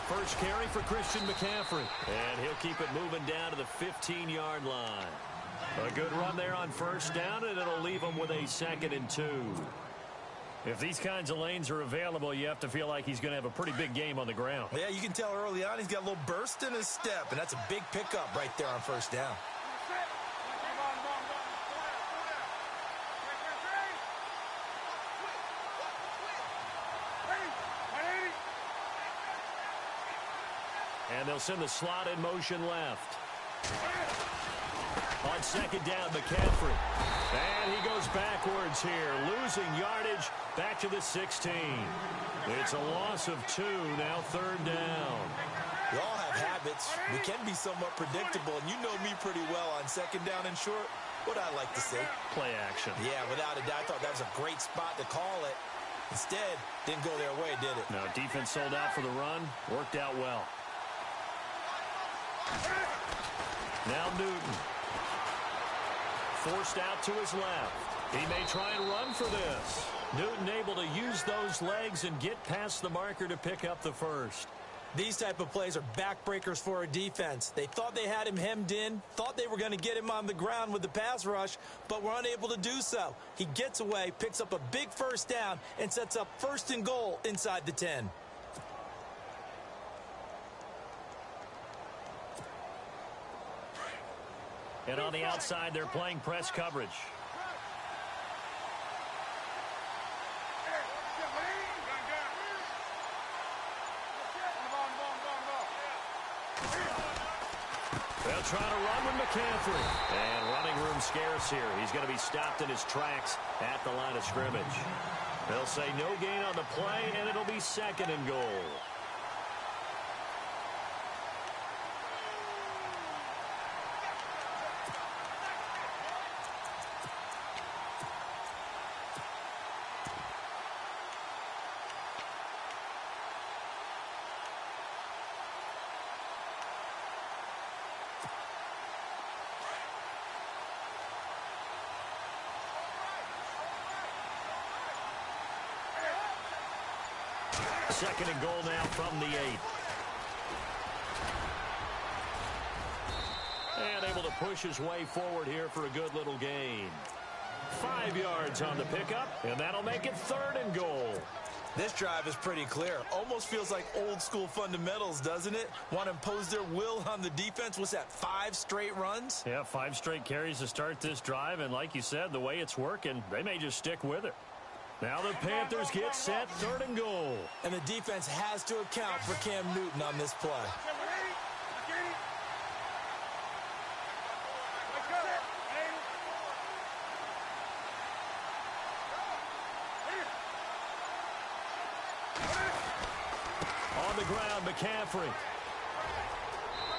first carry for Christian McCaffrey. And he'll keep it moving down to the 15-yard line. A good run there on first down, and it'll leave him with a 2nd and 2. If these kinds of lanes are available, you have to feel like he's going to have a pretty big game on the ground. Yeah, you can tell early on he's got a little burst in his step, and that's a big pickup right there on first down. And they'll send the slot in motion left. On 2nd down, McCaffrey. And he goes backwards here, losing yardage back to the 16. It's a loss of 2, now 3rd down. We all have habits. We can be somewhat predictable, and you know me pretty well on 2nd down and short. What I like to say? Play action. Yeah, without a doubt, I thought that was a great spot to call it. Instead, didn't go their way, did it? No, defense sold out for the run. Worked out well. Now Newton. Forced out to his left. He may try and run for this. Newton able to use those legs and get past the marker to pick up the first. These type of plays are backbreakers for a defense. They thought they had him hemmed in, thought they were going to get him on the ground with the pass rush, but were unable to do so. He gets away, picks up a big first down, and sets up 1st and goal inside the 10. And on the outside, they're playing press coverage. They'll try to run with McCaffrey. And running room scarce here. He's going to be stopped in his tracks at the line of scrimmage. They'll say no gain on the play, and it'll be 2nd and goal. Second and goal now from the 8. And able to push his way forward here for a good little gain. 5 yards on the pickup, and that'll make it 3rd and goal. This drive is pretty clear. Almost feels like old school fundamentals, doesn't it? Want to impose their will on the defense. What's that, 5 straight runs? Yeah, 5 straight carries to start this drive, and like you said, the way it's working, they may just stick with it. Now the Panthers get set, 3rd and goal. And the defense has to account for Cam Newton on this play. On the ground, McCaffrey.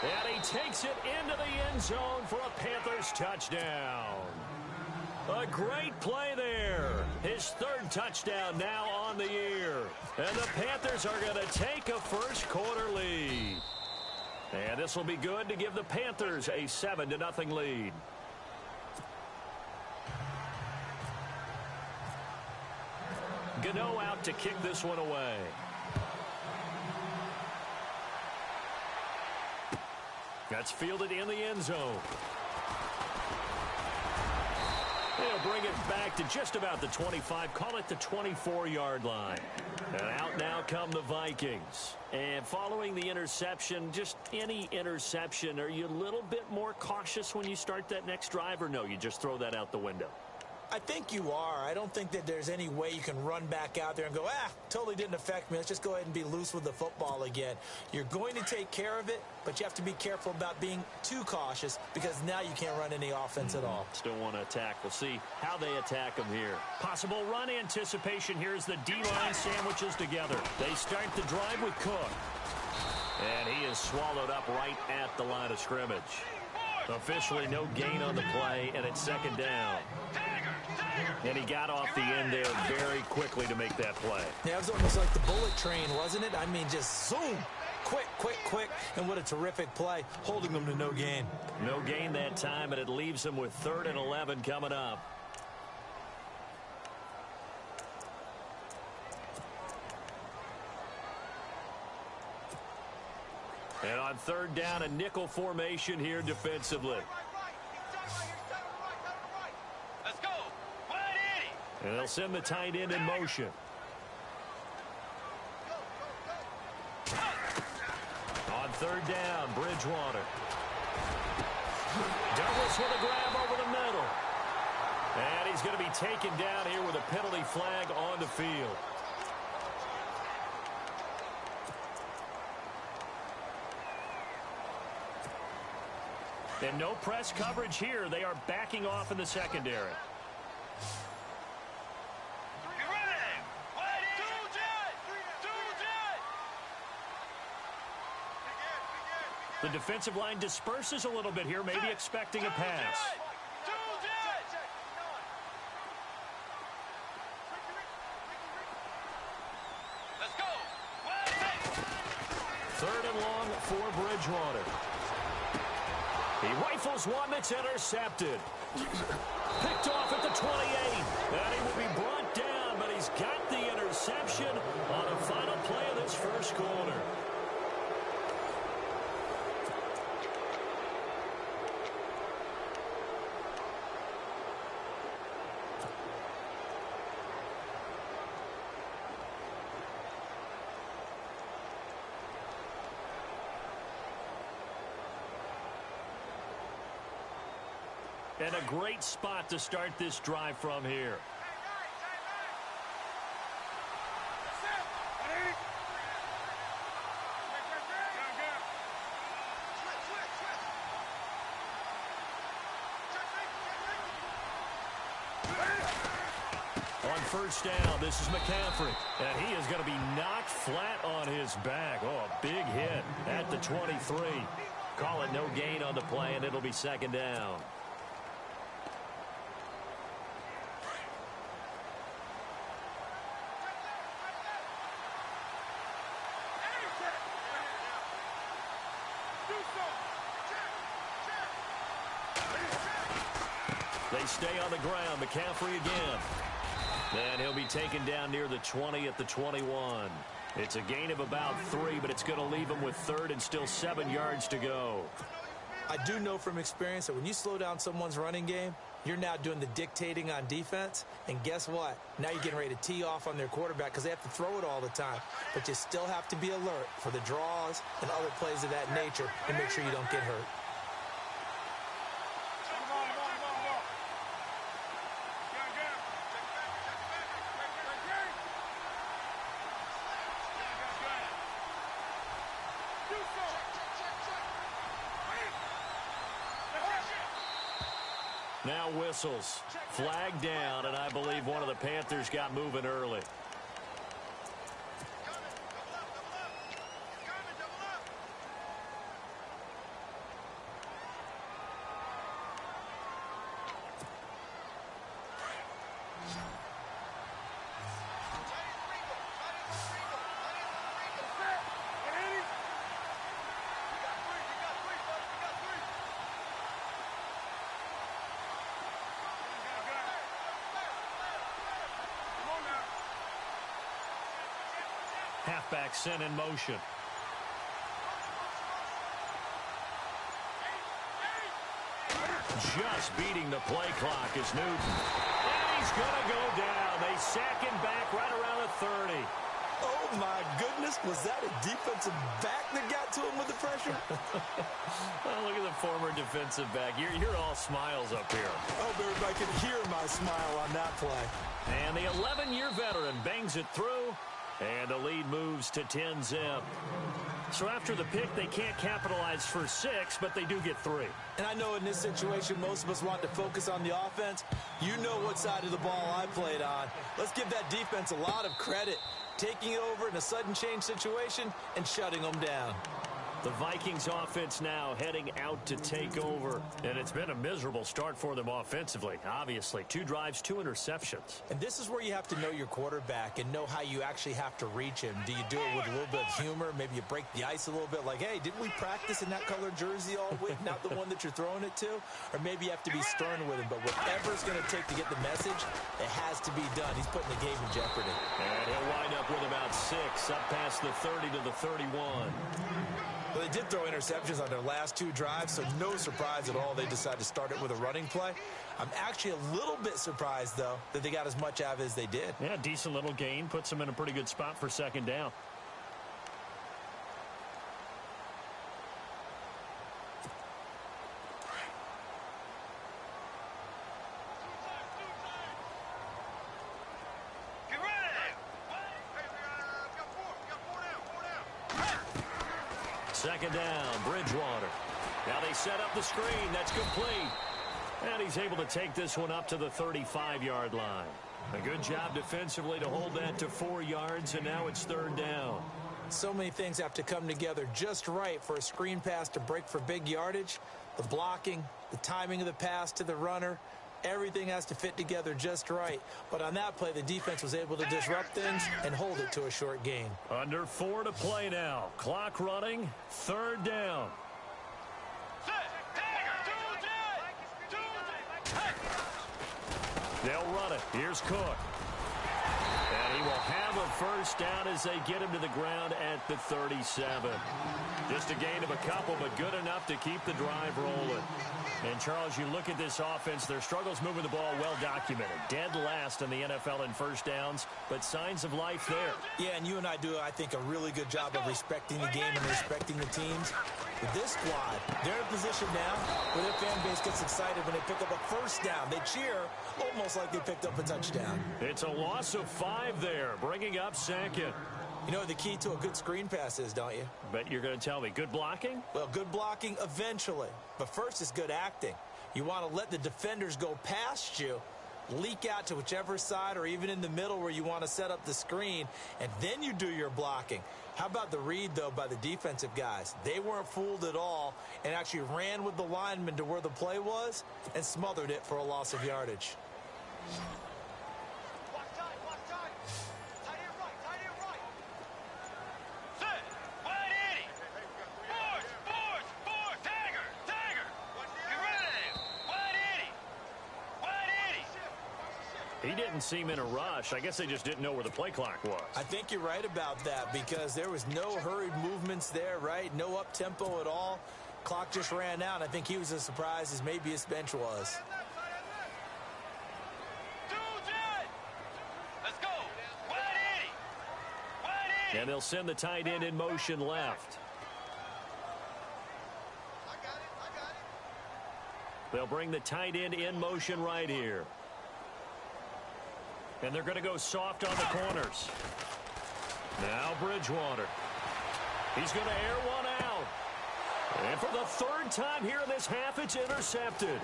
And he takes it into the end zone for a Panthers touchdown. A great play there. His 3rd touchdown now on the year. And the Panthers are going to take a first-quarter lead. And this will be good to give the Panthers a 7-0 lead. Gano out to kick this one away. That's fielded in the end zone. They'll bring it back to just about the 25, call it the 24-yard line. And out now come the Vikings. And following the interception, just any interception, are you a little bit more cautious when you start that next drive, or no, you just throw that out the window? I think you are. I don't think that there's any way you can run back out there and go, totally didn't affect me. Let's just go ahead and be loose with the football again. You're going to take care of it, but you have to be careful about being too cautious because now you can't run any offense at all. Still want to attack. We'll see how they attack them here. Possible run anticipation here as the D-line sandwiches together. They start the drive with Cook. And he is swallowed up right at the line of scrimmage. Officially no gain on the play, and it's 2nd down. And he got off the end there very quickly to make that play. Yeah, it was almost like the bullet train, wasn't it? I mean, just zoom. Quick, quick, quick. And what a terrific play, holding them to no gain. No gain that time, and it leaves them with 3rd and 11 coming up. And on third down, a nickel formation here defensively. Let's go. And they'll send the tight end in motion. On third down, Bridgewater. Douglas with a grab over the middle. And he's going to be taken down here with a penalty flag on the field. And no press coverage here. They are backing off in the secondary. The defensive line disperses a little bit here, maybe expecting a pass. Let's go. Third and long for Bridgewater. He rifles one that's intercepted. Picked off at the 28. And he will be brought down, but he's got the interception on the final play of this first quarter. And a great spot to start this drive from here. On first down, this is McCaffrey. And he is going to be knocked flat on his back. Oh, a big hit at the 23. Call it no gain on the play, and it'll be second down. They stay on the ground. McCaffrey again. And he'll be taken down near the 20 at the 21. It's a gain of about 3, but it's going to leave him with third and still 7 yards to go. I do know from experience that when you slow down someone's running game, you're now doing the dictating on defense. And guess what? Now you're getting ready to tee off on their quarterback because they have to throw it all the time. But you still have to be alert for the draws and other plays of that nature and make sure you don't get hurt. Now whistles. Flag down, and I believe one of the Panthers got moving early. Halfback sent in motion. Just beating the play clock is Newton. And he's going to go down. They sack him back right around the 30. Oh, my goodness. Was that a defensive back that got to him with the pressure? Oh, look at the former defensive back. You're all smiles up here. I hope everybody can hear my smile on that play. And the 11-year veteran bangs it through. And the lead moves to 10-zip. So after the pick, they can't capitalize for 6, but they do get 3. And I know in this situation, most of us want to focus on the offense. You know what side of the ball I played on. Let's give that defense a lot of credit. Taking it over in a sudden change situation and shutting them down. The Vikings offense now heading out to take over. And it's been a miserable start for them offensively, obviously. 2 drives, 2 interceptions. And this is where you have to know your quarterback and know how you actually have to reach him. Do you do it with a little bit of humor? Maybe you break the ice a little bit like, hey, didn't we practice in that color jersey all week? Not the one that you're throwing it to? Or maybe you have to be stern with him. But whatever it's going to take to get the message, it has to be done. He's putting the game in jeopardy. And he'll wind up with about 6, up past the 30 to the 31. Well, they did throw interceptions on their last 2 drives, so no surprise at all they decided to start it with a running play. I'm actually a little bit surprised, though, that they got as much out of it as they did. Yeah, decent little gain. Puts them in a pretty good spot for second down. Second down, Bridgewater. Now they set up the screen. That's complete. And he's able to take this one up to the 35-yard line. A good job defensively to hold that to 4 yards, and now it's third down. So many things have to come together just right for a screen pass to break for big yardage. The blocking, the timing of the pass to the runner, everything has to fit together just right. But on that play, the defense was able to disrupt things and hold it to a short gain. Under 4 to play now. Clock running, third down. They'll run it. Here's Cook. And he will have a first down as they get him to the ground at the 37. Just a gain of a couple, but good enough to keep the drive rolling. And, Charles, you look at this offense, their struggles moving the ball well documented. Dead last in the NFL in first downs, but signs of life there. Yeah, and you and I do, I think, a really good job of respecting the game and respecting the teams. With this squad, they're in a position now where their fan base gets excited when they pick up a first down. They cheer almost like they picked up a touchdown. It's a loss of 5 there, bringing up second. You know what the key to a good screen pass is, don't you? Bet you're going to tell me. Good blocking? Well, good blocking eventually. But first is good acting. You want to let the defenders go past you, leak out to whichever side or even in the middle where you want to set up the screen, and then you do your blocking. How about the read, though, by the defensive guys? They weren't fooled at all and actually ran with the lineman to where the play was and smothered it for a loss of yardage. He didn't seem in a rush. I guess they just didn't know where the play clock was. I think you're right about that because there was no hurried movements there, right? No up-tempo at all. Clock just ran out. I think he was as surprised as maybe his bench was. Let's go. And they'll send the tight end in motion left. They'll bring the tight end in motion right here. And they're going to go soft on the corners. Now Bridgewater. He's going to air one out. And for the 3rd time here in this half, it's intercepted.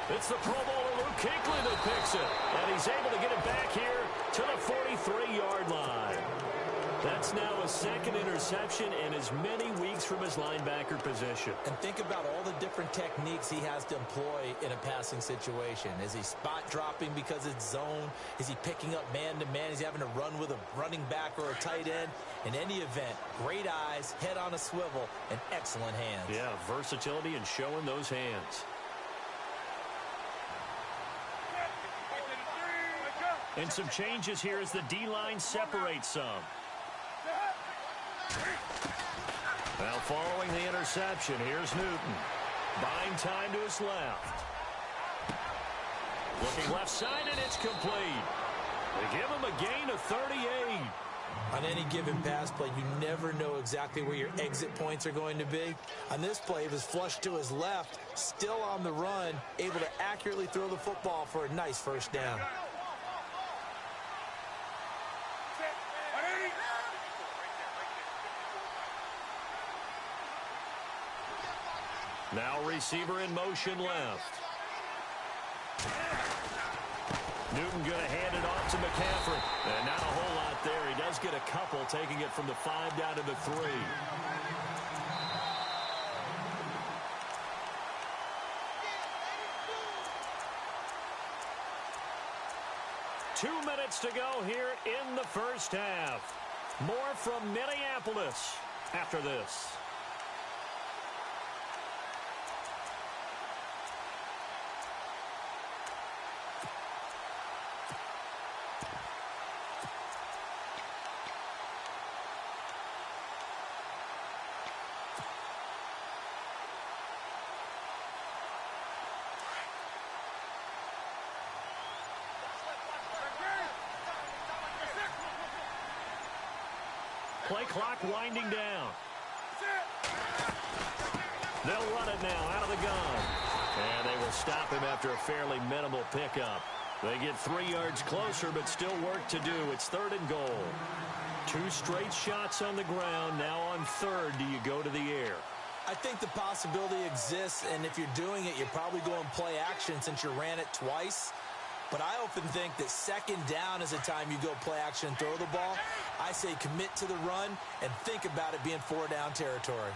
It's the Pro Bowler Luke Kuechly that picks it. And he's able to get it back here to the 43-yard line. That's now a 2nd interception in as many weeks from his linebacker position. And think about all the different techniques he has to employ in a passing situation. Is he spot dropping because it's zone? Is he picking up man-to-man? Is he having to run with a running back or a tight end? In any event, great eyes, head on a swivel, and excellent hands. Yeah, versatility and showing those hands. And some changes here as the D-line separates some. Now following the interception, here's Newton. Buying time to his left. Looking left side, and it's complete. They give him a gain of 38. On any given pass play, you never know exactly where your exit points are going to be. On this play, he was flushed to his left, still on the run, able to accurately throw the football for a nice first down. Now receiver in motion left. Newton going to hand it off to McCaffrey. And not a whole lot there. He does get a couple, taking it from the 5 down to the 3. Two minutes to go here in the first half. More from Minneapolis after this. Play clock winding down. They'll run it now out of the gun. And they will stop him after a fairly minimal pickup. They get 3 yards closer, but still work to do. It's 3rd and goal. 2 straight shots on the ground. Now on 3rd, do you go to the air? I think the possibility exists, and if you're doing it, you're probably going play action since you ran it twice. But I often think that 2nd down is the time you go play action and throw the ball. I say commit to the run and think about it being 4-down territory.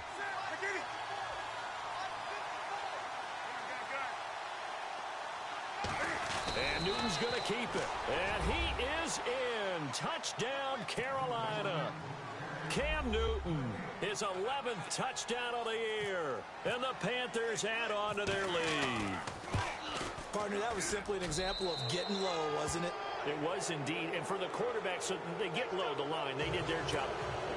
And Newton's going to keep it. And he is in. Touchdown, Carolina. Cam Newton, his 11th touchdown of the year. And the Panthers add on to their lead. Partner, that was simply an example of getting low, wasn't it? It was indeed. And for the quarterback, so they get low the line. They did their job.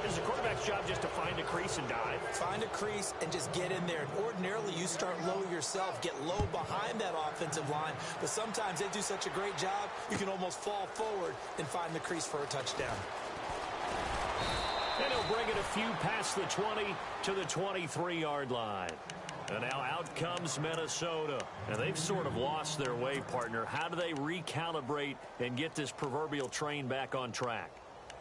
It's the quarterback's job just to find a crease and dive. Find a crease and just get in there. And ordinarily, you start low yourself. Get low behind that offensive line. But sometimes they do such a great job, you can almost fall forward and find the crease for a touchdown. And he'll bring it a few past the 20 to the 23-yard line. And now out comes Minnesota. And they've sort of lost their way, partner. How do they recalibrate and get this proverbial train back on track?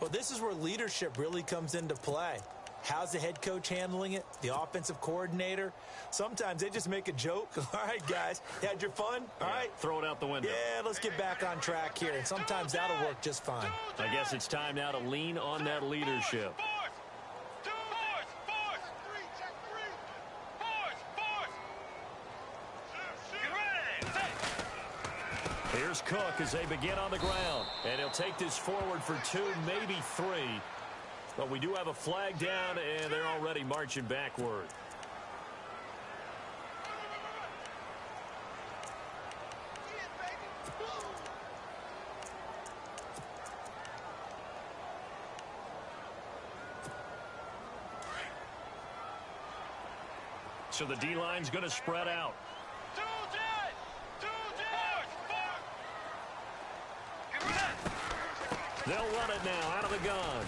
Well, this is where leadership really comes into play. How's the head coach handling it? The offensive coordinator? Sometimes they just make a joke. All right, guys, you had your fun? All right. Throw it out the window. Yeah, let's get back on track here. And sometimes that'll work just fine. I guess it's time now to lean on that leadership. Here's Cook as they begin on the ground. And he'll take this forward for 2, maybe 3. But we do have a flag down, and they're already marching backward. So the D-line's going to spread out. They'll run it now out of the gun.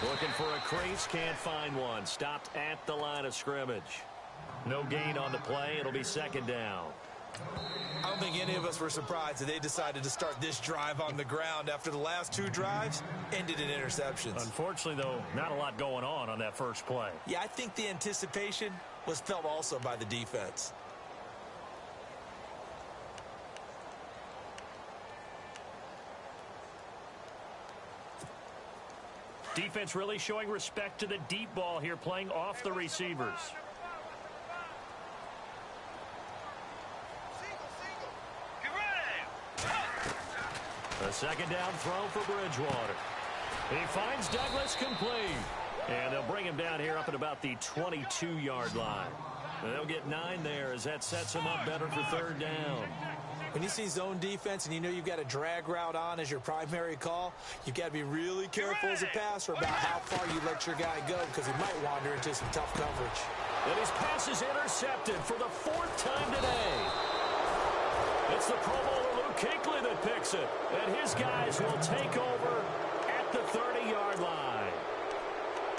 Looking for a crease, can't find one. Stopped at the line of scrimmage. No gain on the play. It'll be 2nd down. I don't think any of us were surprised that they decided to start this drive on the ground after the last 2 drives ended in interceptions. Unfortunately, though, not a lot going on that first play. Yeah, I think the anticipation was felt also by the defense. Defense really showing respect to the deep ball here, playing off the receivers. A 2nd down throw for Bridgewater. He finds Douglas complete. And they'll bring him down here up at about the 22-yard line. And they'll get 9 there as that sets him up better for 3rd down. When you see zone defense and you know you've got a drag route on as your primary call, you've got to be really careful as a passer about how far you let your guy go because he might wander into some tough coverage. And his pass is intercepted for the 4th time today. It's the Pro Bowler Luke Kuechly that picks it. And his guys will take over at the 30-yard line.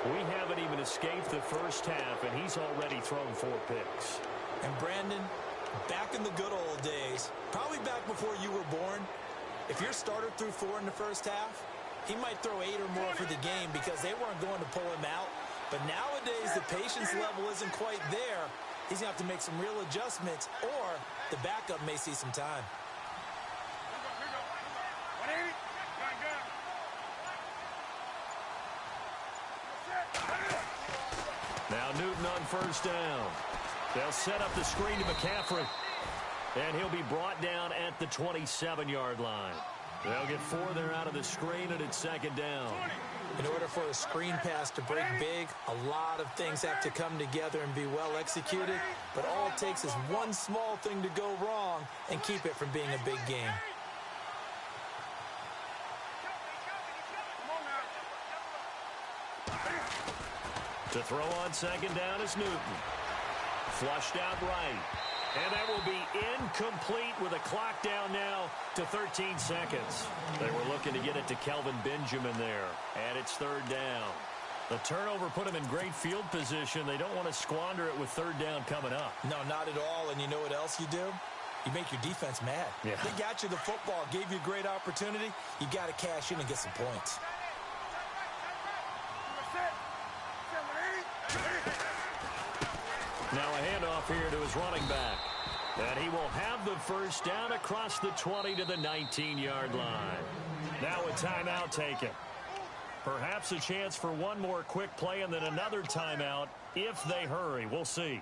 We haven't even escaped the first half, and he's already thrown 4 picks. And Brandon, back in the good old days, probably back before you were born, if your starter threw 4 in the first half, he might throw 8 or more for the game because they weren't going to pull him out. But nowadays, the patience level isn't quite there. He's going to have to make some real adjustments, or the backup may see some time. Now Newton on 1st down. They'll set up the screen to McCaffrey. And he'll be brought down at the 27-yard line. They'll get 4 there out of the screen, and it's 2nd down. In order for a screen pass to break big, a lot of things have to come together and be well executed. But all it takes is one small thing to go wrong and keep it from being a big game. To throw on 2nd down is Newton. Flushed out right. And that will be incomplete with a clock down now to 13 seconds. They were looking to get it to Kelvin Benjamin there. And it's 3rd down. The turnover put him in great field position. They don't want to squander it with third down coming up. No, not at all. And you know what else you do? You make your defense mad. Yeah. They got you the football, gave you a great opportunity. You got to cash in and get some points. Now a handoff here to his running back. And he will have the first down across the 20 to the 19-yard line. Now a timeout taken. Perhaps a chance for one more quick play and then another timeout if they hurry. We'll see.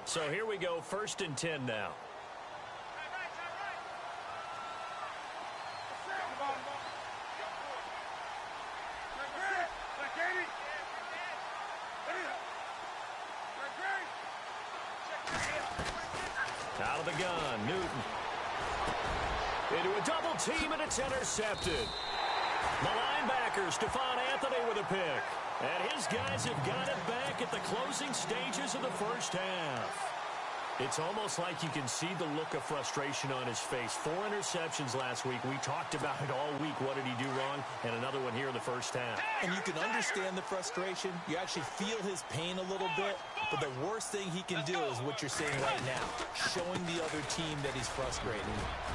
So here we go, 1st and 10 now. Out of the gun, Newton. Into a double team, and it's intercepted. The linebacker, Stephon Anthony, with a pick. And his guys have got it back at the closing stages of the first half. It's almost like you can see the look of frustration on his face. 4 interceptions last week. We talked about it all week. What did he do wrong? And another one here in the first half. And you can understand the frustration. You actually feel his pain a little bit. But the worst thing he can do is what you're saying right now, showing the other team that he's frustrated.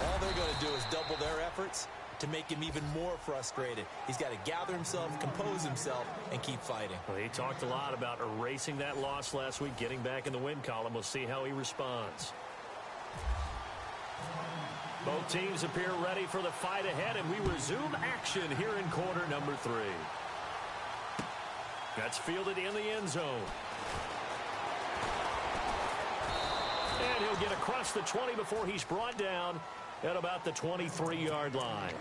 All they're going to do is double their efforts to make him even more frustrated. He's got to gather himself, compose himself, and keep fighting. Well, he talked a lot about erasing that loss last week, getting back in the win column. We'll see how he responds. Both teams appear ready for the fight ahead, and we resume action here in quarter number 3. That's fielded in the end zone. And he'll get across the 20 before he's brought down at about the 23-yard line.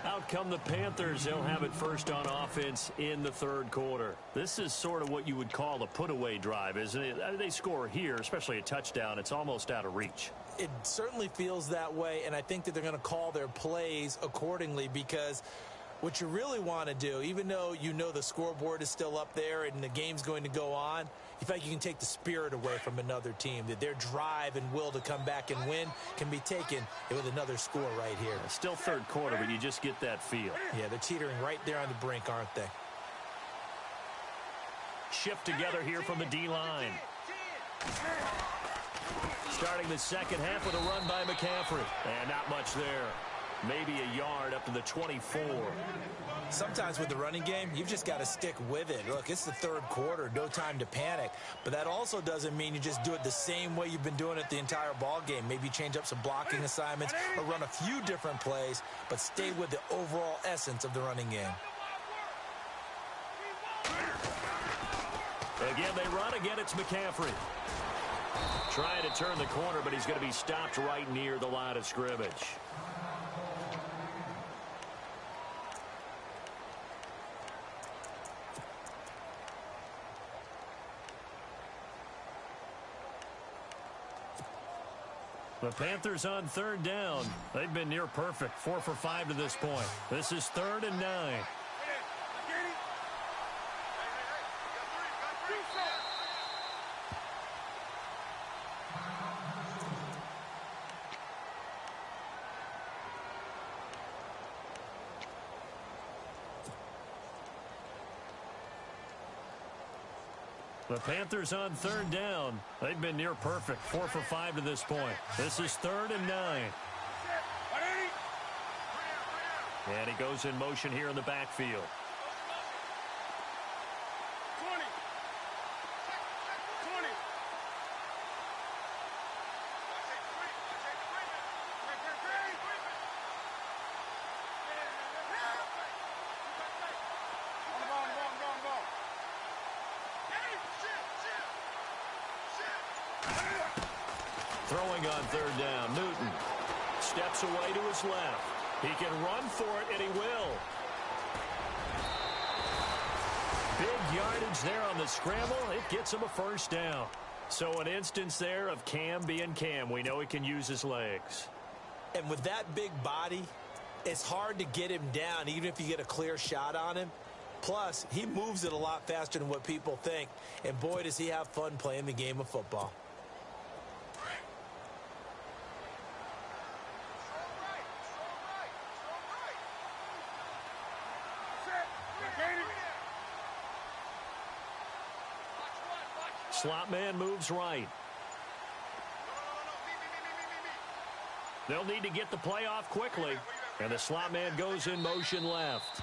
Out come the Panthers. They'll have it first on offense in the third quarter. This is sort of what you would call a put-away drive, isn't it? They score here, especially a touchdown. It's almost out of reach. It certainly feels that way, and I think that they're going to call their plays accordingly because what you really want to do, even though you know the scoreboard is still up there and the game's going to go on, you feel like you can take the spirit away from another team, that their drive and will to come back and win can be taken with another score right here. Still third quarter, but you just get that feel. Yeah, they're teetering right there on the brink, aren't they? Shift together here from the D-line. Starting the second half with a run by McCaffrey. And not much there. Maybe a yard up to the 24. Sometimes with the running game, you've just got to stick with it. Look, it's the third quarter, no time to panic. But that also doesn't mean you just do it the same way you've been doing it the entire ball game. Maybe change up some blocking assignments or run a few different plays, but stay with the overall essence of the running game. Again, they run. Again, it's McCaffrey. Trying to turn the corner, but he's going to be stopped right near the line of scrimmage. The Panthers on third down. They've been near perfect. 4 for 5 to this point. This is 3rd and 9. The Panthers on third down. They've been near perfect. 4 for 5 to this point. This is 3rd and 9. And he goes in motion here in the backfield. Throwing on third down, Newton steps away to his left. He can run for it, and he will. Big yardage there on the scramble. It gets him a first down. So an instance there of Cam being Cam. We know he can use his legs. And with that big body, it's hard to get him down, even if you get a clear shot on him. Plus, he moves it a lot faster than what people think. And boy, does he have fun playing the game of football. slot man moves right. They'll need to get the play off quickly. And the slot man goes in motion left.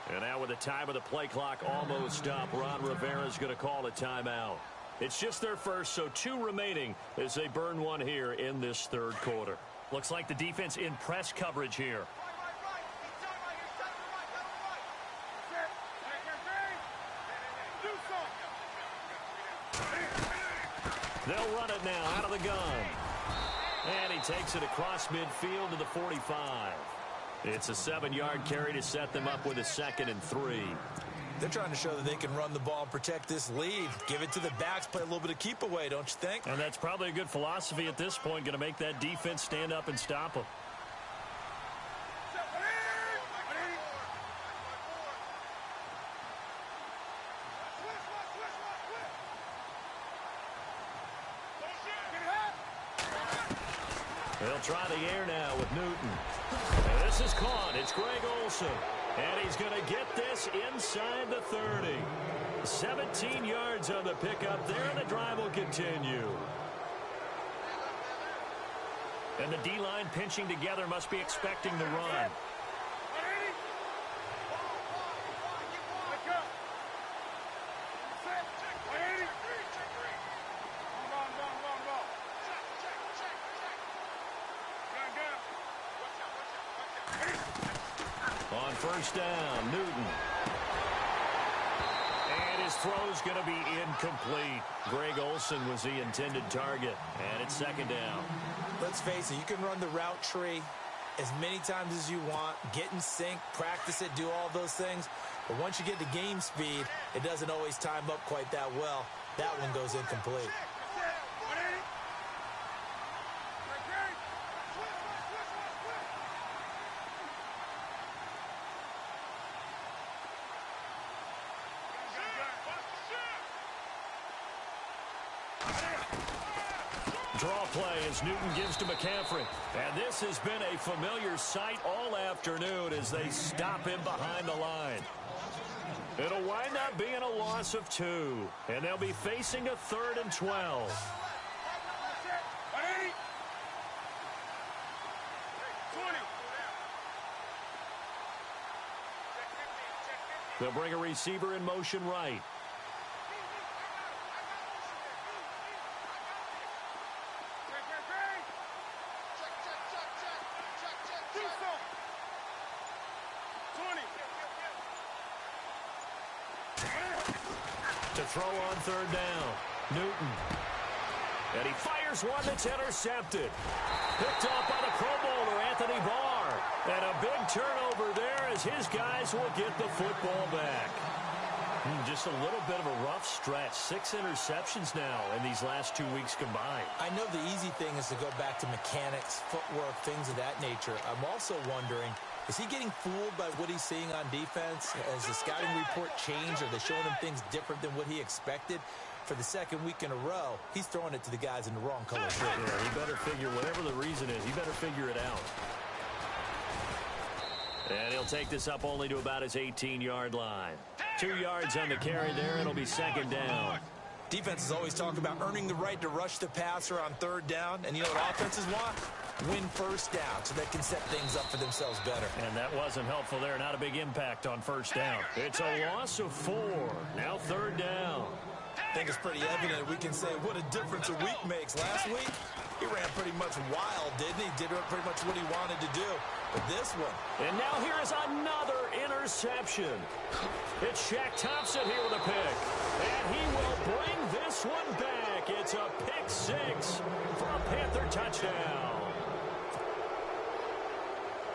And now with the time of the play clock almost up, Ron Rivera's going to call a timeout. It's just their first, so 2 remaining as they burn one here in this third quarter. Looks like the defense in press coverage here. They'll run it now out of the gun. And he takes it across midfield to the 45. It's a 7-yard carry to set them up with a 2nd and 3. They're trying to show that they can run the ball and protect this lead. Give it to the backs, play a little bit of keep away, don't you think? And that's probably a good philosophy at this point, going to make that defense stand up and stop them. They'll try the air now with Newton. And this is caught. It's Greg Olsen. And he's going to get this inside the 30. 17 yards on the pickup there, and the drive will continue. And the D-line pinching together must be expecting the run. On first down, Newton. And his throw's going to be incomplete. Greg Olsen was the intended target, and it's 2nd down. Let's face it, you can run the route tree as many times as you want, get in sync, practice it, do all those things. But once you get to game speed, it doesn't always time up quite that well. That one goes incomplete. Draw play as Newton gives to McCaffrey. And this has been a familiar sight all afternoon as they stop him behind the line. It'll wind up being a loss of 2. And they'll be facing a 3rd and 12. They'll bring a receiver in motion right. To throw on 3rd down, Newton. And he fires one that's intercepted. Picked off by the Pro Bowler, Anthony Barr. And a big turnover there as his guys will get the football back. Just a little bit of a rough stretch. 6 interceptions now in these last 2 weeks combined. I know the easy thing is to go back to mechanics, footwork, things of that nature. I'm also wondering, is he getting fooled by what he's seeing on defense? Has the scouting report changed? Are they showing him things different than what he expected? For the 2nd week in a row, he's throwing it to the guys in the wrong color. Yeah, he better figure, whatever the reason is, he better figure it out. And he'll take this up only to about his 18-yard line. 2 yards on the carry there. It'll be 2nd down. Defenses always talk about earning the right to rush the passer on 3rd down. And you know what offenses want? Win 1st down so they can set things up for themselves better. And that wasn't helpful there. Not a big impact on 1st down. It's a loss of 4. Now 3rd down. I think it's pretty evident we can say what a difference a week makes. Last week, he ran pretty much wild, didn't he? Did pretty much what he wanted to do. But this one. And now here is another interception. It's Shaq Thompson here with a pick. And he will bring this one back. It's a pick 6 for a Panther touchdown.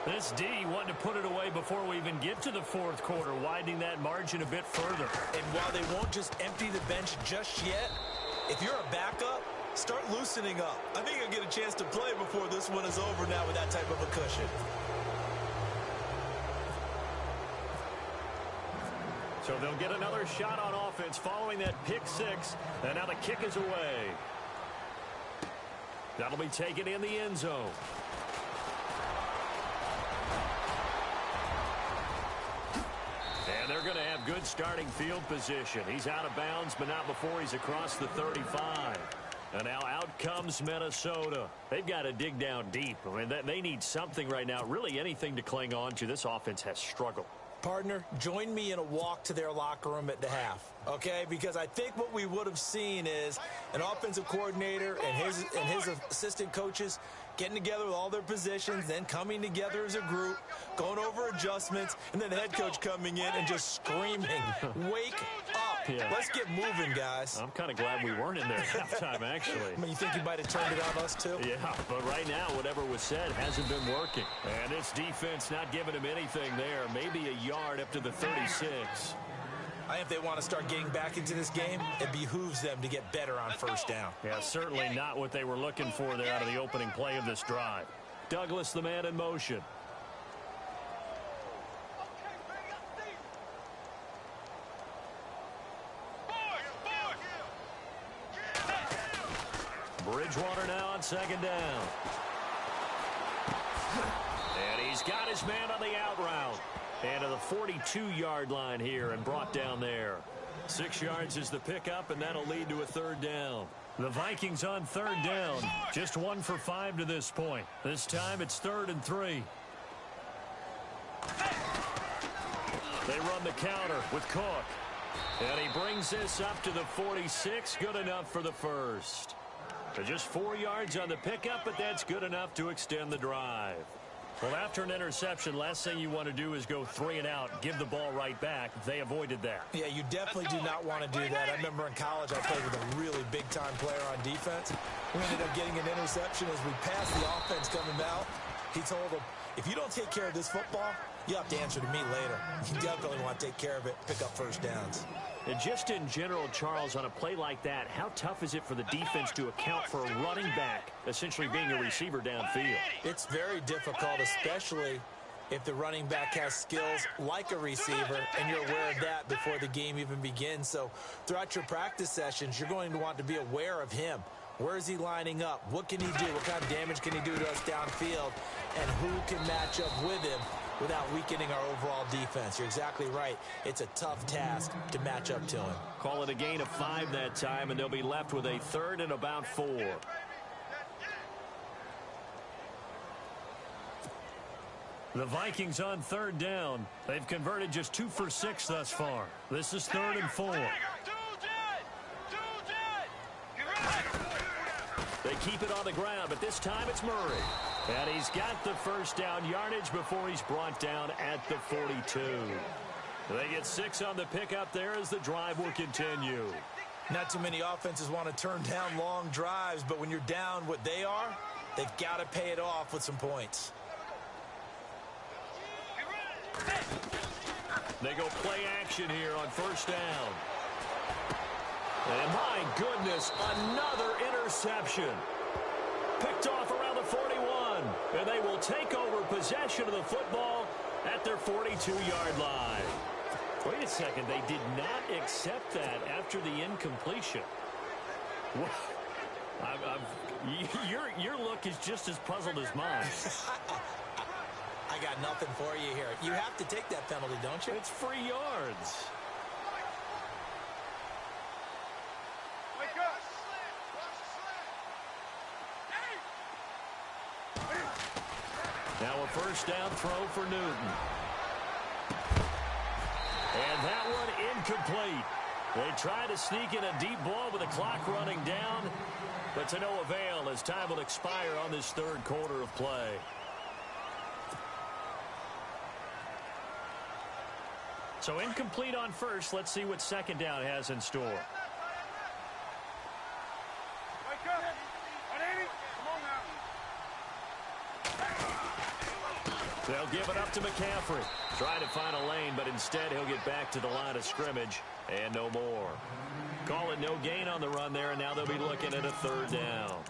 This D wanted to put it away before we even get to the 4th quarter, widening that margin a bit further. And while they won't just empty the bench just yet, if you're a backup, start loosening up. I think you'll get a chance to play before this one is over now with that type of a cushion. So they'll get another shot on offense following that pick 6. And now the kick is away. That'll be taken in the end zone. And they're going to have have good starting field position. He's out of bounds, but not before he's across the 35. And now out comes Minnesota. They've got to dig down deep. I mean, they need something right now, really anything to cling on to. This offense has struggled. Partner, join me in a walk to their locker room at the half, okay? Because I think what we would have seen is an offensive coordinator and his assistant coaches getting together with all their positions, then coming together as a group, going over adjustments, and then the head coach coming in and just screaming, wake up. Yeah. Let's get moving, guys. I'm kind of glad we weren't in there at halftime, actually. I mean, you think you might have turned it on us, too? Yeah, but right now, whatever was said hasn't been working. And this defense not giving him anything there. Maybe a yard up to the 36. I think if they want to start getting back into this game, it behooves them to get better on first down. Yeah, certainly not what they were looking for there out of the opening play of this drive. Douglas, the man in motion. Bridgewater now on second down. And he's got his man on the out route. And to the 42-yard line here and brought down there. 6 yards is the pickup, and that'll lead to a third down. The Vikings on third down. Just 1 for 5 to this point. This time it's 3rd and 3. They run the counter with Cook. And he brings this up to the 46. Good enough for the first. So just 4 yards on the pickup, but that's good enough to extend the drive. Well, after an interception, last thing you want to do is go 3 and out, give the ball right back. They avoided that. Yeah, you definitely do not want to do that. I remember in college I played with a really big-time player on defense. We ended up getting an interception as we passed the offense coming out. He told him, if you don't take care of this football, you have to answer to me later. You definitely want to take care of it, pick up first downs. And just in general, Charles, on a play like that, how tough is it for the defense to account for a running back essentially being a receiver downfield? It's very difficult, especially if the running back has skills like a receiver, and you're aware of that before the game even begins. So throughout your practice sessions, you're going to want to be aware of him. Where is he lining up? What can he do? What kind of damage can he do to us downfield? And who can match up with him without weakening our overall defense? You're exactly right. It's a tough task to match up to him. Call it a gain of 5 that time, and they'll be left with a 3rd and about 4. The Vikings on third down. They've converted just 2 for 6 thus far. This is 3rd and 4. They keep it on the ground, but this time it's Murray. And he's got the first down yardage before he's brought down at the 42. They get 6 on the pickup there as the drive will continue. Not too many offenses want to turn down long drives, but when you're down what they are, they've got to pay it off with some points. They go play action here on first down. And my goodness, another interception. Picked off around the 41. And they will take over possession of the football at their 42-yard line. Wait a second, they did not accept that after the incompletion. Your look is just as puzzled as mine. I got nothing for you here. You have to take that penalty, don't you? It's free yards. Now a first down throw for Newton. And that one incomplete. They try to sneak in a deep ball with the clock running down, but to no avail as time will expire on this third quarter of play. So incomplete on first. Let's see what second down has in store. They'll give it up to McCaffrey. Trying to find a lane, but instead he'll get back to the line of scrimmage and no more. Call it no gain on the run there, and now they'll be looking at a third down.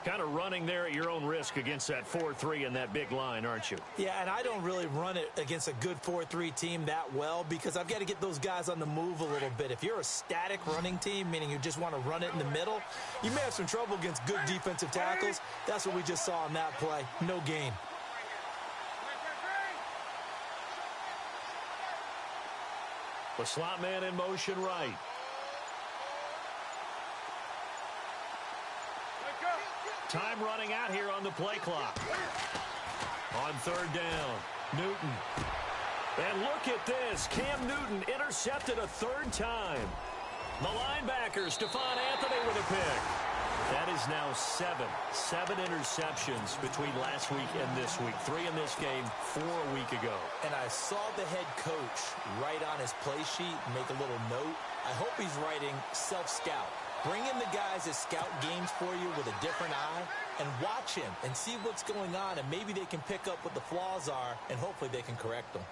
Kind of running there at your own risk against that 4-3 and that big line, aren't you? Yeah, and I don't really run it against a good 4-3 team that well because I've got to get those guys on the move a little bit. If you're a static running team, meaning you just want to run it in the middle, you may have some trouble against good defensive tackles. That's what we just saw on that play. No gain. The slot man in motion right. Time running out here on the play clock. On third down, Newton. And look at this. Cam Newton intercepted a third time. The linebacker, Stephon Anthony with a pick. That is now seven interceptions between last week and this week. 3 in this game, 4 a week ago. And I saw the head coach write on his play sheet and make a little note. I hope he's writing self-scout. Bring in the guys that scout games for you with a different eye and watch him and see what's going on, and maybe they can pick up what the flaws are, and hopefully they can correct them.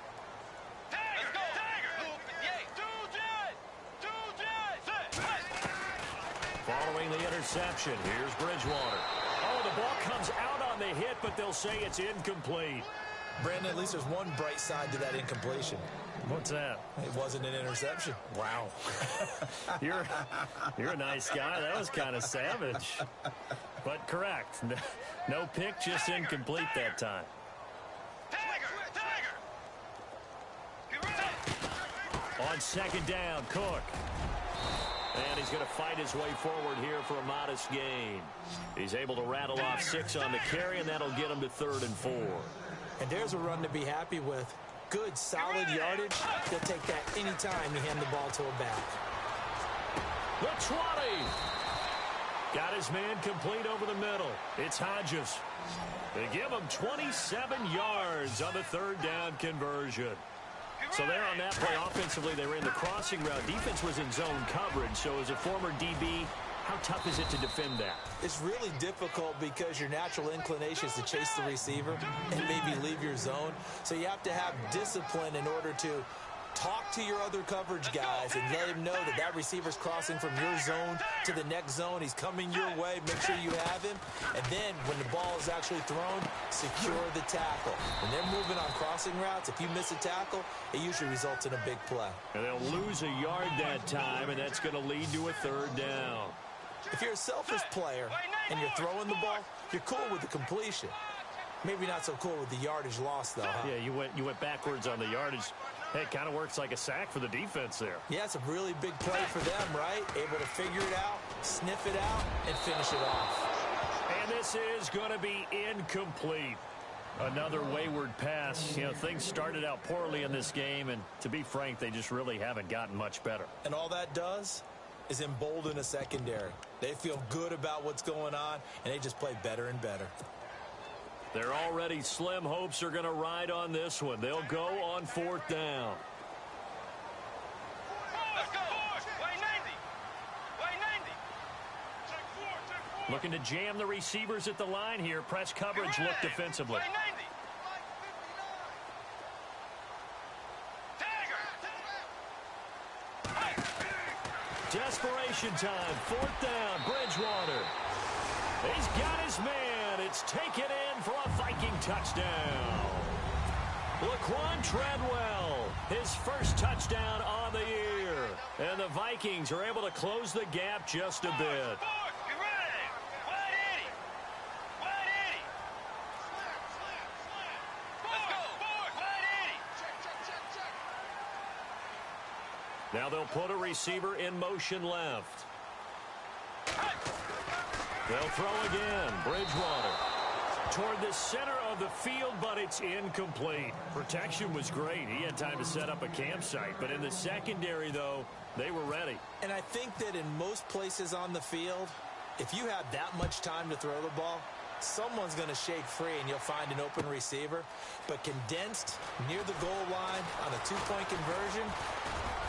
Following the interception, here's Bridgewater. Oh, the ball comes out on the hit, but they'll say it's incomplete. Brandon, at least there's one bright side to that incompletion. What's that? It wasn't an interception. Wow. You're a nice guy. That was kind of savage. But correct. No pick, just incomplete that time. On second down, Cook. And he's going to fight his way forward here for a modest gain. He's able to rattle off 6 on the carry, and that'll get him to 3rd and 4. And there's a run to be happy with. Good, solid yardage. They'll take that anytime you hand the ball to a back. The 20. Got his man complete over the middle. It's Hodges. They give him 27 yards on the 3rd down conversion. So there on that play, offensively, they ran the crossing route. Defense was in zone coverage, so as a former DB, how tough is it to defend that? It's really difficult because your natural inclination is to chase the receiver and maybe leave your zone. So you have to have discipline in order to talk to your other coverage guys and let him know that that receiver's crossing from your zone to the next zone. He's coming your way. Make sure you have him. And then when the ball is actually thrown, secure the tackle. When they're moving on crossing routes, if you miss a tackle, it usually results in a big play. And they'll lose a yard that time, and that's going to lead to a 3rd down. If you're a selfish player and you're throwing the ball, you're cool with the completion. Maybe not so cool with the yardage loss, though, huh? Yeah, you went backwards on the yardage. Hey, it kind of works like a sack for the defense there. Yeah, it's a really big play for them, right? Able to figure it out, sniff it out, and finish it off. And this is going to be incomplete. Another wayward pass. You know, things started out poorly in this game, and to be frank, they just really haven't gotten much better. And all that does is embolden a secondary. They feel good about what's going on, and they just play better and better. Their already slim hopes are going to ride on this one. They'll go on 4th down. Let's go. Way 90. Way 90. Looking to jam the receivers at the line here. Press coverage look defensively. Way 90. Desperation time. 4th down. Bridgewater. He's got his man. It's taken in for a Viking touchdown. Laquan Treadwell, his first touchdown on the year. And the Vikings are able to close the gap just a bit. Now they'll put a receiver in motion left. They'll throw again. Bridgewater toward the center of the field, but it's incomplete. Protection was great. He had time to set up a campsite. But in the secondary, though, they were ready. And I think that in most places on the field, if you have that much time to throw the ball, someone's going to shake free and you'll find an open receiver. But condensed near the goal line on a 2-point conversion,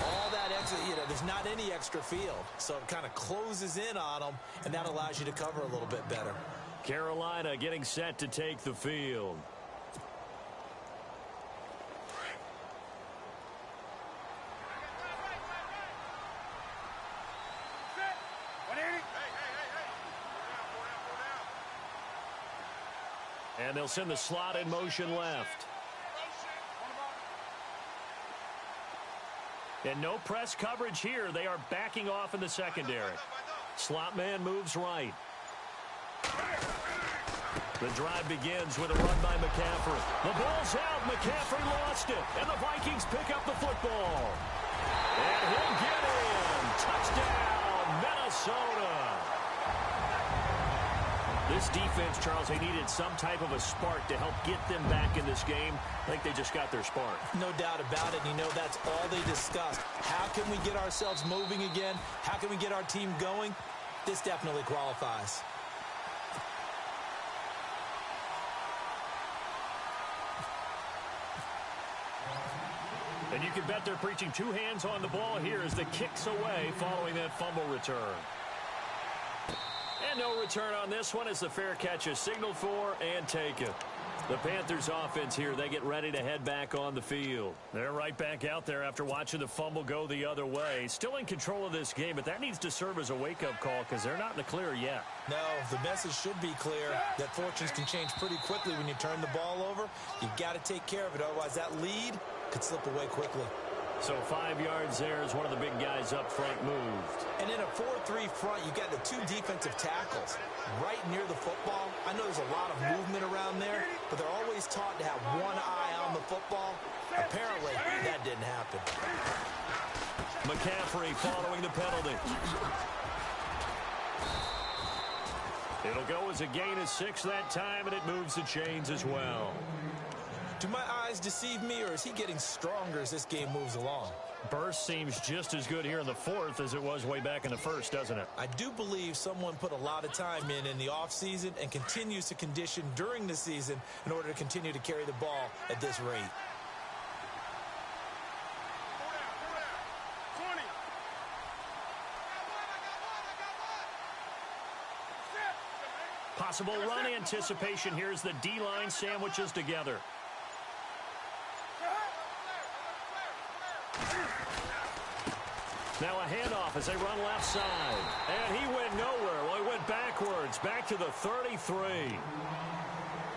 all that extra, there's not any extra field. So it kind of closes in on them, and that allows you to cover a little bit better. Carolina getting set to take the field. And they'll send the slot in motion left. And no press coverage here. They are backing off in the secondary. Slot man moves right. The drive begins with a run by McCaffrey. The ball's out. McCaffrey lost it. And the Vikings pick up the football. And he'll get in. Touchdown, Minnesota. This defense, Charles, they needed some type of a spark to help get them back in this game. I think they just got their spark. No doubt about it. You know, that's all they discussed. How can we get ourselves moving again? How can we get our team going? This definitely qualifies. And you can bet they're preaching two hands on the ball here as the kick's away following that fumble return. And no return on this one as the fair catch is signaled for and taken. The Panthers offense here, they get ready to head back on the field. They're right back out there after watching the fumble go the other way. Still in control of this game, but that needs to serve as a wake-up call because they're not in the clear yet. No, the message should be clear that fortunes can change pretty quickly when you turn the ball over. You've got to take care of it, otherwise that lead could slip away quickly. So 5 yards there as one of the big guys up front moved. And in a 4-3 front, you've got the two defensive tackles right near the football. I know there's a lot of movement around there, but they're always taught to have one eye on the football. Apparently, that didn't happen. McCaffrey following the penalty. It'll go as a gain of 6 that time, and it moves the chains as well. Do my eyes deceive me, or is he getting stronger as this game moves along? Burst seems just as good here in the fourth as it was way back in the first, doesn't it? I do believe someone put a lot of time in the offseason and continues to condition during the season in order to continue to carry the ball at this rate. Possible run anticipation. Here's the D-line sandwiches together. Now a handoff as they run left side. And he went nowhere. Well, he went backwards, back to the 33.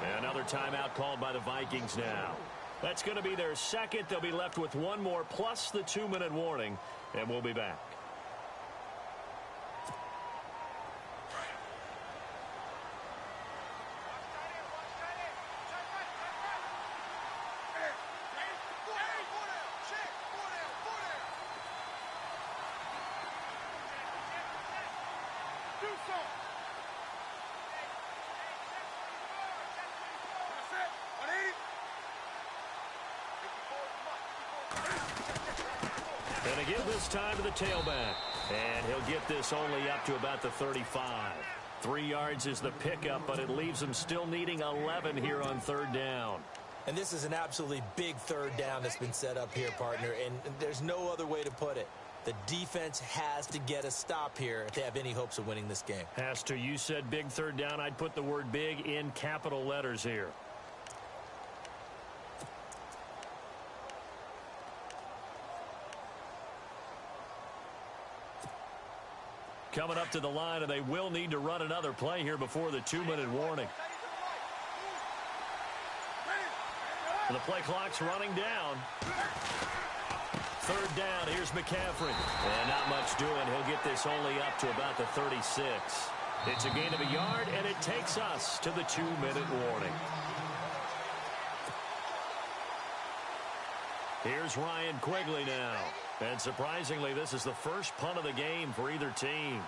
And another timeout called by the Vikings now. That's going to be their second. They'll be left with one more plus the 2-minute warning. And we'll be back. And again this time to the tailback. And he'll get this only up to about the 35. 3 yards is the pickup, but it leaves them still needing 11 here on third down. And this is an absolutely big third down that's been set up here, partner, and there's no other way to put it. The defense has to get a stop here if they have any hopes of winning this game. Has to. You said big third down. I'd put the word big in capital letters here. Coming up to the line, and they will need to run another play here before the 2-minute warning. And the play clock's running down. Third down, here's McCaffrey. And not much doing. He'll get this only up to about the 36. It's a gain of a yard, and it takes us to the 2-minute warning. Here's Ryan Quigley now. And surprisingly, this is the first punt of the game for either team.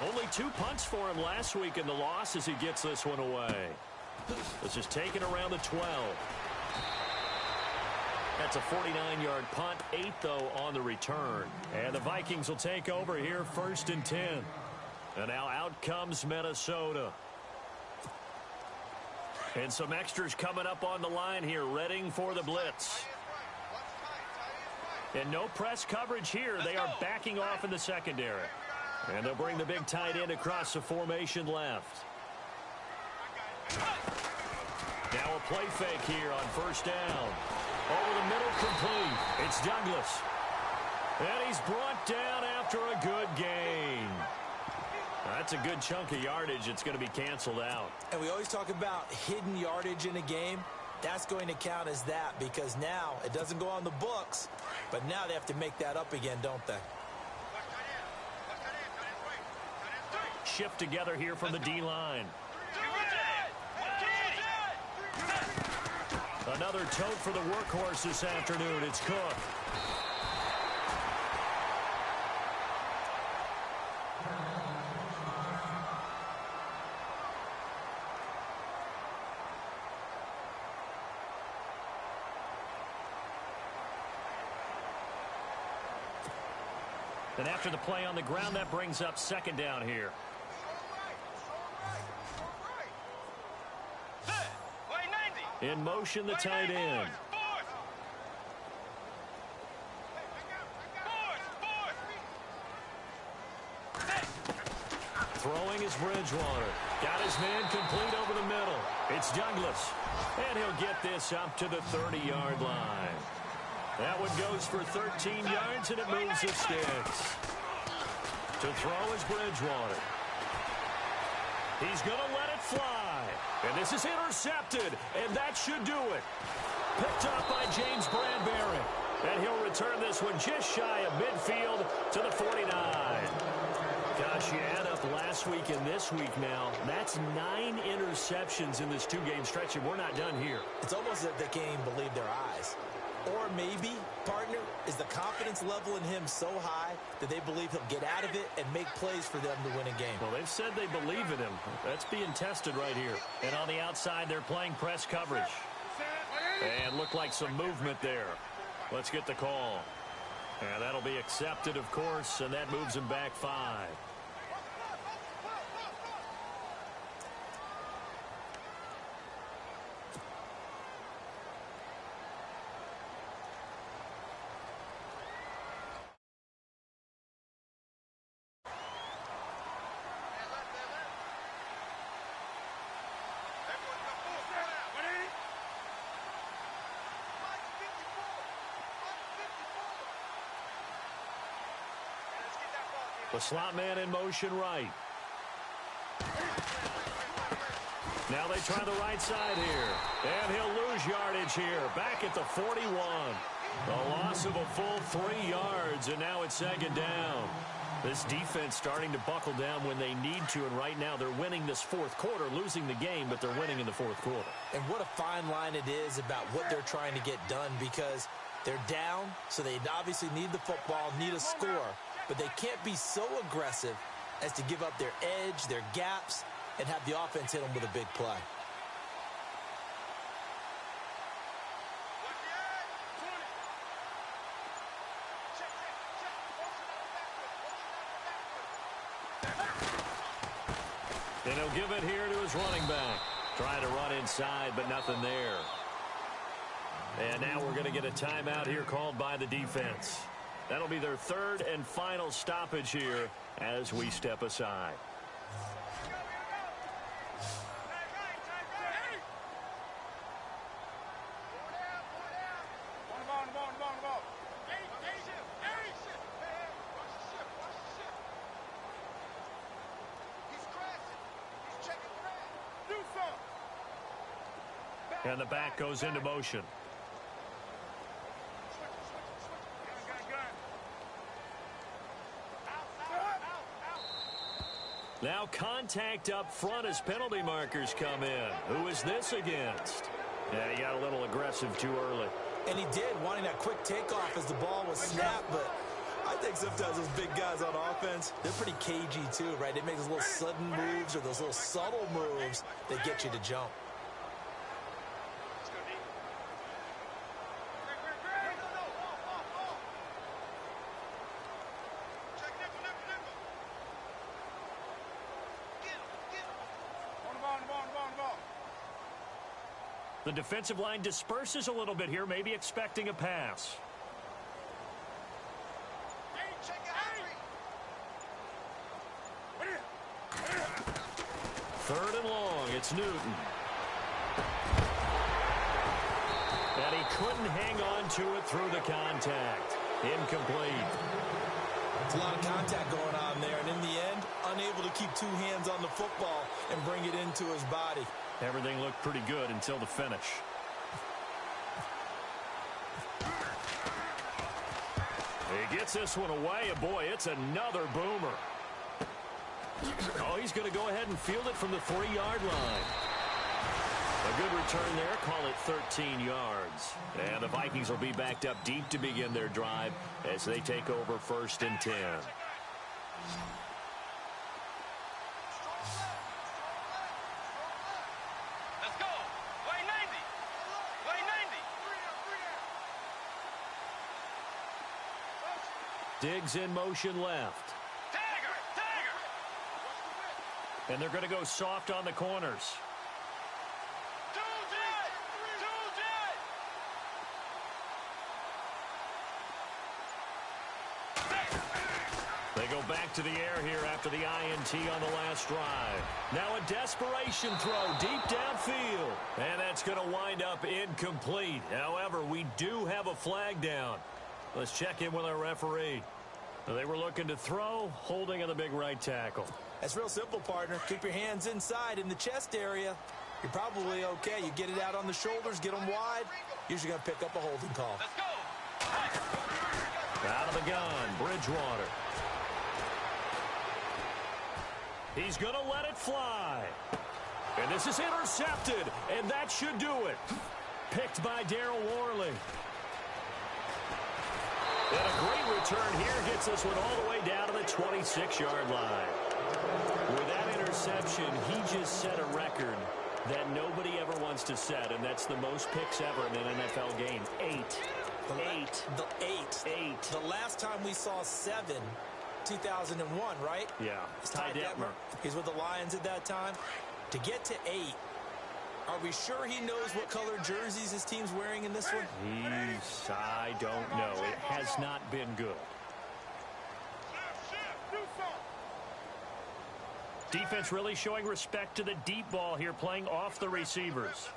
Only 2 punts for him last week in the loss as he gets this one away. This is taken around the 12. That's a 49-yard punt, 8, though, on the return. And the Vikings will take over here, 1st and 10. And now out comes Minnesota. And some extras coming up on the line here, readying for the blitz. And no press coverage here. They are backing off in the secondary. And they'll bring the big tight end across the formation left. Now a play fake here on first down. Over the middle, complete. It's Douglas. And he's brought down after a good gain. That's a good chunk of yardage. It's going to be canceled out. And we always talk about hidden yardage in a game. That's going to count as that because now it doesn't go on the books, but now they have to make that up again, don't they? Shift together here from the D-line. Another tote for the workhorse this afternoon. It's Cook. And after the play on the ground, that brings up second down here. In motion, the tight end. Throwing is Bridgewater. Got his man complete over the middle. It's Douglas. And he'll get this up to the 30-yard line. That one goes for 13 yards, and it moves the sticks. To throw is Bridgewater. He's going to let it fly. And this is intercepted, and that should do it. Picked up by James Bradbury. And he'll return this one just shy of midfield to the 49. Gosh, you add up last week and this week now. That's 9 interceptions in this 2-game stretch, and we're not done here. It's almost as if they can't even believe their eyes. Or maybe, partner, is the confidence level in him so high that they believe he'll get out of it and make plays for them to win a game. Well, they've said they believe in him. That's being tested right here. And on the outside, they're playing press coverage. And looked like some movement there. Let's get the call. And that'll be accepted, of course, and that moves him back 5. The slot man in motion right. Now they try the right side here. And he'll lose yardage here. Back at the 41. A loss of a full 3 yards, and now it's second down. This defense starting to buckle down when they need to, and right now they're winning this fourth quarter, losing the game, but they're winning in the fourth quarter. And what a fine line it is about what they're trying to get done, because they're down, so they obviously need the football, need a score. But they can't be so aggressive as to give up their edge, their gaps, and have the offense hit them with a big play. And he'll give it here to his running back. Trying to run inside, but nothing there. And now we're going to get a timeout here called by the defense. That'll be their third and final stoppage here as we step aside. And the back goes into motion. Now contact up front as penalty markers come in. Who is this against? Yeah, he got a little aggressive too early. And he did, wanting that quick takeoff as the ball was snapped, but I think sometimes those big guys on offense, they're pretty cagey too, right? They make those little sudden moves or those little subtle moves that get you to jump. The defensive line disperses a little bit here, maybe expecting a pass. Third and long, it's Newton. And he couldn't hang on to it through the contact. Incomplete. It's a lot of contact going on there, and in the end, unable to keep 2 hands on the football and bring it into his body. Everything looked pretty good until the finish. He gets this one away, and boy, it's another boomer. Oh, he's going to go ahead and field it from the 3-yard line. A good return there. Call it 13 yards. And the Vikings will be backed up deep to begin their drive as they take over 1st and 10. Let's go. Way 90. Way 90. Diggs in motion left. Tiger. Tiger. And they're going to go soft on the corners. They go back to the air here after the INT on the last drive. Now a desperation throw deep downfield. And that's going to wind up incomplete. However, we do have a flag down. Let's check in with our referee. They were looking to throw, holding on the big right tackle. That's real simple, partner. Keep your hands inside in the chest area. You're probably okay. You get it out on the shoulders, get them wide. Usually going to pick up a holding call. Let's go. Out of the gun, Bridgewater. He's going to let it fly. And this is intercepted, and that should do it. Picked by Darryl Worley. And a great return here gets this one all the way down to the 26-yard line. With that interception, he just set a record that nobody ever wants to set, and that's the most picks ever in an NFL game. 8. The last time we saw 7, 2001, right? Yeah. Ty Detmer. He's with the Lions at that time. To get to 8, are we sure he knows what color jerseys his team's wearing in this one? I don't know. It has not been good. Defense really showing respect to the deep ball here, playing off the receivers.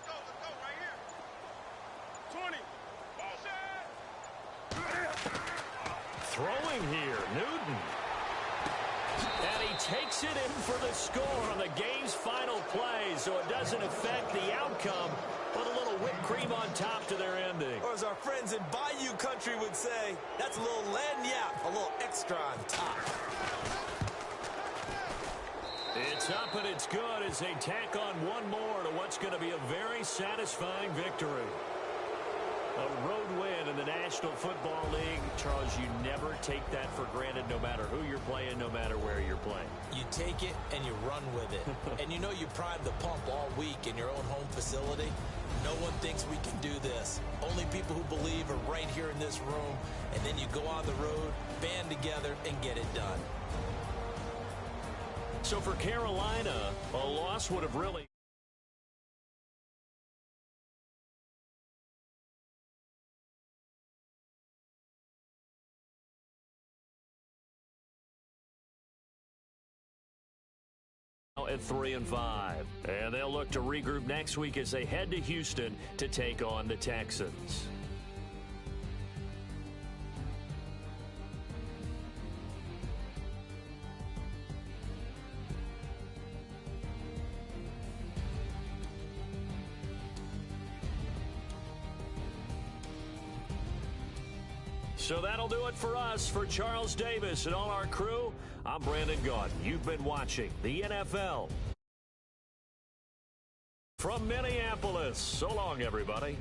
Throwing here, Newton. And he takes it in for the score on the game's final play, so it doesn't affect the outcome, but a little whipped cream on top to their ending. Or as our friends in Bayou country would say, that's a little lagniappe, a little extra on top. It's up and it's good as they tack on one more to what's going to be a very satisfying victory. A road win in the National Football League. Charles, you never take that for granted no matter who you're playing, no matter where you're playing. You take it and you run with it. And you know you prime the pump all week in your own home facility. No one thinks we can do this. Only people who believe are right here in this room. And then you go on the road, band together, and get it done. So for Carolina, a loss would have really... at 3-5, and they'll look to regroup next week as they head to Houston to take on the Texans. So that'll do it for us. For Charles Davis and all our crew, I'm Brandon Gaudin. You've been watching the NFL from Minneapolis. So long, everybody.